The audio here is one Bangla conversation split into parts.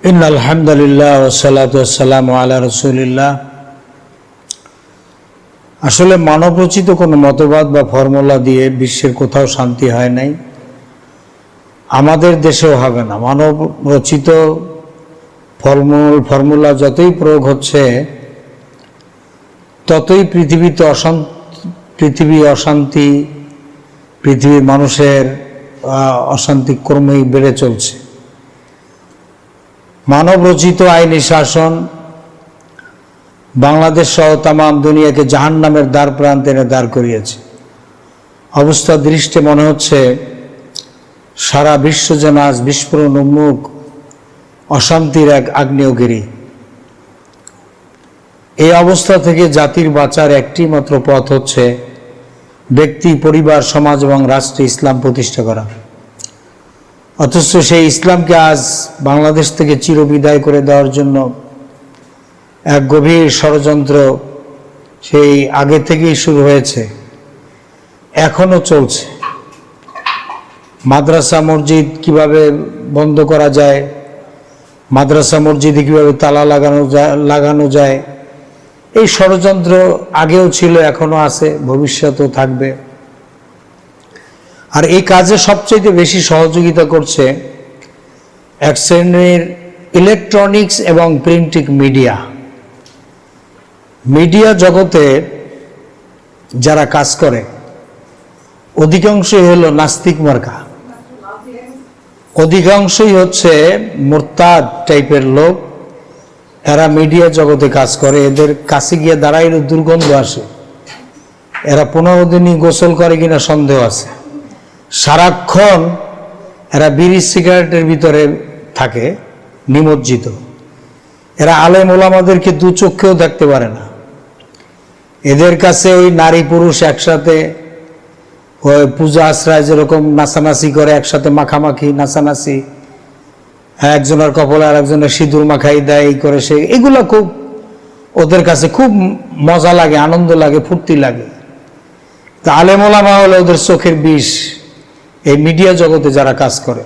ইন্নাল হামদুলিল্লাহ ওয়াসসালাতু ওয়াসসালামু আলা রাসূলিল্লাহ। আসলে মানবরচিত কোনো মতবাদ বা ফর্মুলা দিয়ে বিশ্বের কোথাও শান্তি হয় নাই, আমাদের দেশেও হবে না। মানবরচিত ফর্মুলা যতই প্রয়োগ হচ্ছে ততই পৃথিবী অশান্তি, পৃথিবীর মানুষের অশান্তি ক্রমেই বেড়ে চলছে। মানবরচিত আইনি শাসন বাংলাদেশ সহ তামাম দুনিয়াকে জাহান্নামের দ্বার প্রান্তে এনে দাঁড় করিয়েছে। অবস্থা দৃষ্টে মনে হচ্ছে সারা বিশ্ব যেন আজ বিস্ফোরণ উন্মুখ অশান্তির এক আগ্নেয়গিরি। এই অবস্থা থেকে জাতির বাঁচার একটি মাত্র পথ হচ্ছে ব্যক্তি, পরিবার, সমাজ এবং রাষ্ট্রে ইসলাম প্রতিষ্ঠা করা। অথচ সেই ইসলামকে আজ বাংলাদেশ থেকে চিরবিদায় করে দেওয়ার জন্য এক গভীর ষড়যন্ত্র সেই আগে থেকেই শুরু হয়েছে, এখনো চলছে। মাদ্রাসা মসজিদ কিভাবে বন্ধ করা যায়, মাদ্রাসা মসজিদে কিভাবে তালা লাগানো যায়, এই ষড়যন্ত্র আগেও ছিল, এখনো আছে, ভবিষ্যতেও থাকবে। আর এই কাজে সবচেয়ে বেশি সহযোগিতা করছে এক শ্রেণীর ইলেকট্রনিক্স এবং প্রিন্টিং মিডিয়া জগতে যারা কাজ করে অধিকাংশই হলো নাস্তিক মার্কা, অধিকাংশই হচ্ছে মুরতাদ টাইপের লোক। এরা মিডিয়া জগতে কাজ করে, এদের কাছে গিয়ে দাঁড়াইলে দুর্গন্ধ আসে, এরা 15 দিনই গোসল করে কিনা সন্দেহ আছে। সারাক্ষণ এরা বিড়ি সিগারেটের ভিতরে থাকে নিমজ্জিত। এরা আলেম ওলামাদেরকে দু চোখেও দেখতে পারে না। এদের কাছে ওই নারী পুরুষ একসাথে ওই পূজা আশ্রয় যেরকম নাচানাচি করে, একসাথে মাখামাখি নাচানাচি, একজনের কপালে আর একজনের সিঁদুর মাখাই দেয়, এই করে সে, এগুলো খুব ওদের কাছে খুব মজা লাগে, আনন্দ লাগে, ফুর্তি লাগে। তা আলেম ওলামা হলে ওদের চোখের বিষ। এই মিডিয়া জগতে যারা কাজ করে,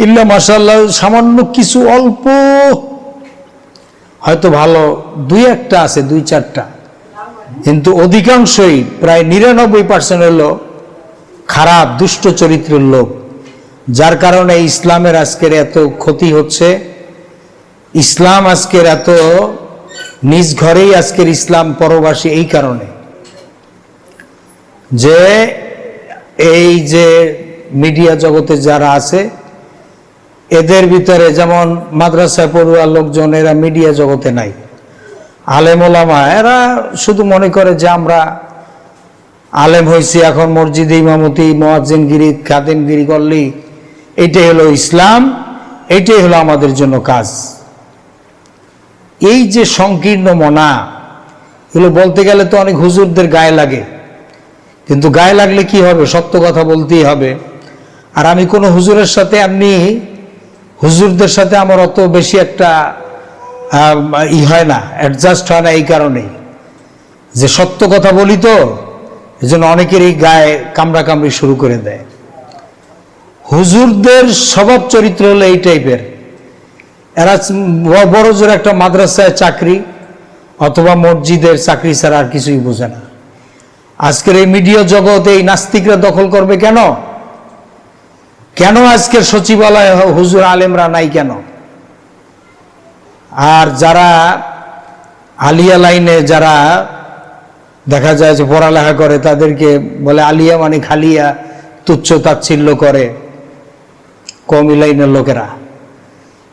ইল্লা মাশাআল্লাহ সামান্য কিছু অল্প হয়তো ভালো দুই একটা আছে, 2-4টা, কিন্তু অধিকাংশই প্রায় 99% হলো খারাপ দুষ্ট চরিত্রের লোক, যার কারণে ইসলামের আজকের এত ক্ষতি হচ্ছে। ইসলাম আজকের এত নিজ ঘরেই আজকের ইসলাম পরবাসী, এই কারণে যে এই যে মিডিয়া জগতে যারা আছে এদের ভিতরে যেমন মাদ্রাসায় পড়ুয়া লোকজন, এরা মিডিয়া জগতে নাই। আলেম ওলামা এরা শুধু মনে করে যে আমরা আলেম হয়েছি, এখন মসজিদে ইমামতি, মুয়াজ্জিনগিরি, খাদেমগিরি করলেই এইটাই হলো ইসলাম, এইটাই হলো আমাদের জন্য কাজ। এই যে সংকীর্ণ মনা, এগুলো বলতে গেলে তো অনেক হুজুরদের গায়ে লাগে, কিন্তু গায়ে লাগলে কি হবে, সত্য কথা বলতেই হবে। আর আমি কোনো হুজুরের সাথে, এমনি হুজুরদের সাথে আমার অত বেশি একটা হয় না, অ্যাডজাস্ট হয় না, এই কারণেই যে সত্য কথা বলি, তো এই জন্য অনেকেরই গায়ে কামড়াকামড়ি শুরু করে দেয়। হুজুরদের স্বভাব চরিত্র হলো এই টাইপের, এরা বড় জোর একটা মাদ্রাসায় চাকরি অথবা মসজিদের চাকরি ছাড়া আর কিছুই বোঝে না। আজকের এই মিডিয়া জগতে এই নাস্তিকরা দখল করবে কেন? কেন আজকের সচিবালয় হুজুর আলেমরা নাই কেন? আর যারা আলিয়া লাইনে যারা দেখা যায় যে পড়ালেখা করে, তাদেরকে বলে আলিয়া মানে খালিয়া, তুচ্ছ তাচ্ছিল্য করে কওমি লাইনের লোকেরা।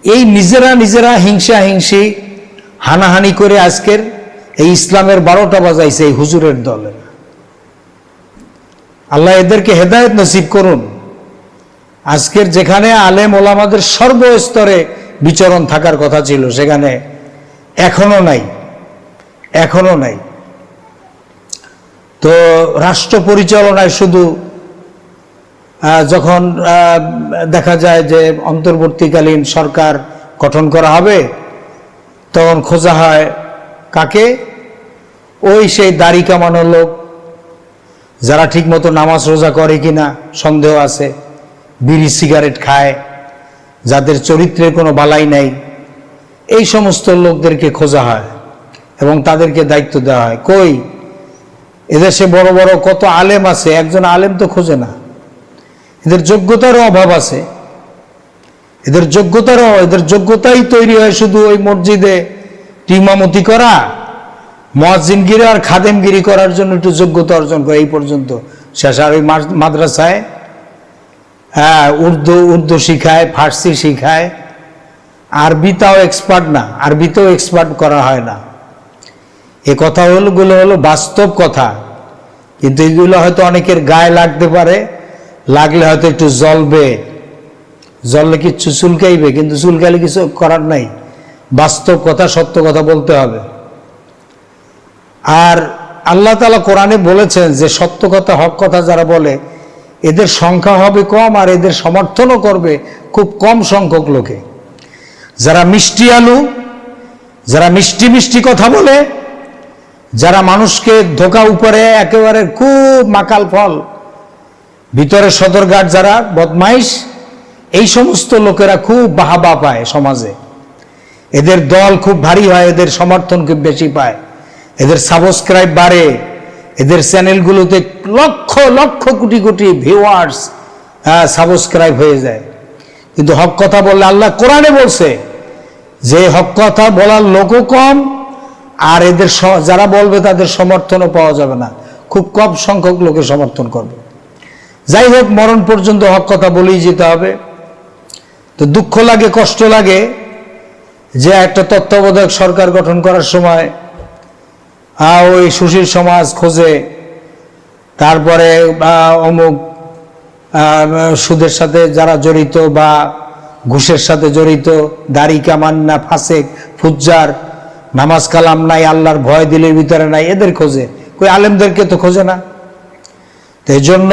এই নিজেরা হিংসি হানাহানি করে আজকের এই ইসলামের 12টা বাজাইছে এই হুজুরের দলে। আল্লাহ এদেরকে হেদায়েত নসিব করুন। আজকের যেখানে আলেম ওলামাদের সর্বস্তরে বিচরণ থাকার কথা ছিল, সেখানে এখনো নাই। তো রাষ্ট্র পরিচালনায় শুধু যখন দেখা যায় যে অন্তর্বর্তীকালীন সরকার গঠন করা হবে, তখন খোঁজা হয় কাকে? ওই সেই দাড়ি কামানো লোক, যারা ঠিক মতো নামাজ রোজা করে কিনা সন্দেহ আছে, বিড়ি সিগারেট খায়, যাদের চরিত্রের কোনো বালাই নাই, এই সমস্ত লোকদেরকে খোঁজা হয় এবং তাদেরকে দায়িত্ব দেওয়া হয়। কই, এদেশে বড় বড় কত আলেম আছে, একজন আলেম তো খোঁজে না। এদের যোগ্যতারও অভাব আছে, এদের যোগ্যতাই তৈরি হয় শুধু ওই মসজিদে ইমামতি করা, মুয়াজ্জিনগিরি আর খাদেমগিরি করার জন্য একটু যোগ্যতা অর্জন করে, এই পর্যন্ত শেষ। আর ওই মাদ্রাসায় উর্দু শিখায়, ফার্সি শিখায়, আরবিটাও এক্সপার্ট না, আরবিতেও এক্সপার্ট করা হয় না। এ কথাগুলো হলো বাস্তব কথা, কিন্তু এগুলো হয়তো অনেকের গায়ে লাগতে পারে, লাগলে হয়তো একটু জ্বললে কিচ্ছু চুলকাইবে, কিন্তু চুলকাইলে কিছু করার নাই। বাস্তব কথা, সত্য কথা বলতে হবে। আর আল্লাহ তাআলা কোরআনে বলেছেন যে সত্য কথা, হক কথা যারা বলে এদের সংখ্যা হবে কম, আর এদের সমর্থনও করবে খুব কম সংখ্যক লোকে। যারা মিষ্টি আলু, যারা মিষ্টি মিষ্টি কথা বলে, যারা মানুষকে ধোকা উপরে একেবারে খুব মাকাল ফল, ভিতরে সদরঘাট যারা বদমাইশ, এই সমস্ত লোকেরা খুব বাহাবা পায় সমাজে। এদের দল খুব ভারী হয়, এদের সমর্থন খুব বেশি পায়, এদের সাবস্ক্রাইব বাড়ে, এদের চ্যানেলগুলোতে লক্ষ লক্ষ কোটি কোটি ভিউয়ার্স সাবস্ক্রাইব হয়ে যায়। কিন্তু হক কথা বললে আল্লাহ কোরআনে বলছে যে হক কথা বলার লোকও কম, আর এদের যারা বলবে তাদের সমর্থনও পাওয়া যাবে না, খুব কম সংখ্যক লোকে সমর্থন করবে। যাই হোক, মরণ পর্যন্ত হক কথা বলেই যেতে হবে। তো দুঃখ লাগে, কষ্ট লাগে যে একটা তত্ত্বাবধায়ক সরকার গঠন করার সময় ওই সুশীল সমাজ খোঁজে, তারপরে অমুক সুদের সাথে যারা জড়িত বা ঘুষের সাথে জড়িত, দাড়ি কামান্না, ফাসেক, ফুজ্জার, নামাজ কালাম নাই, আল্লাহর ভয় দিলের ভিতরে নাই, এদের খোঁজে। কই আলেমদেরকে তো খোঁজে না। তো এই জন্য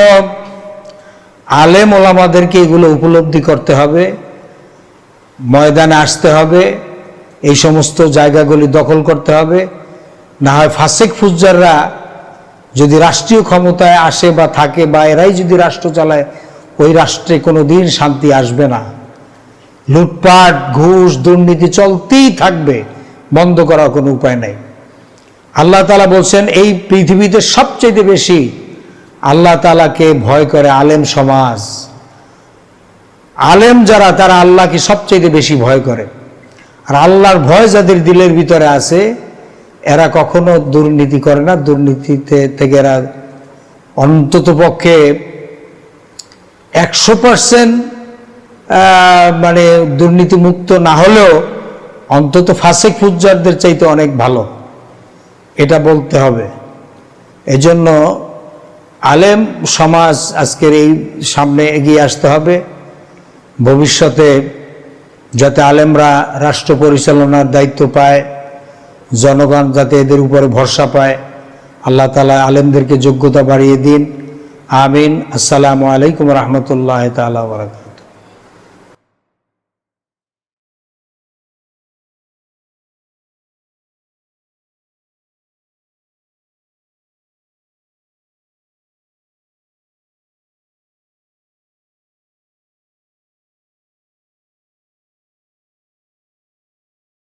আলেম ওলামাদেরকে এগুলো উপলব্ধি করতে হবে, ময়দানে আসতে হবে, এই সমস্ত জায়গাগুলি দখল করতে হবে। না হয় ফাসেক ফুজ্জাররা যদি রাষ্ট্রীয় ক্ষমতায় আসে বা থাকে, বা এরাই যদি রাষ্ট্র চালায়, ওই রাষ্ট্রে কোনো দিন শান্তি আসবে না। লুটপাট, ঘুষ, দুর্নীতি চলতেই থাকবে, বন্ধ করার কোনো উপায় নাই। আল্লাহ তাআলা বলছেন এই পৃথিবীতে সবচেয়ে বেশি আল্লাহ তাআলাকে ভয় করে আলেম সমাজ। আলেম যারা, তারা আল্লাহকে সবচেয়ে বেশি ভয় করে। আর আল্লাহর ভয় যাদের দিলের ভিতরে আছে, এরা কখনো দুর্নীতি করে না। দুর্নীতিতে থেকে এরা অন্তত পক্ষে 100% মানে দুর্নীতি মুক্ত না হলেও অন্তত ফাসেক ফুজ্জারদের চাইতে অনেক ভালো, এটা বলতে হবে। এজন্য আলেম সমাজ আজকের এই সামনে এগিয়ে আসতে হবে। ভবিষ্যতে যাতে আলেমরা রাষ্ট্র পরিচালনার দায়িত্ব পায়, জনগণ যাতে এদের উপরে ভরসা পায়, আল্লাহ তাআলা আলেমদেরকে যোগ্যতা বাড়িয়ে দিন। আমিন। আসসালামু আলাইকুম রহমতুল্লাহ তাআলা ওয়া বারাকাতুহু।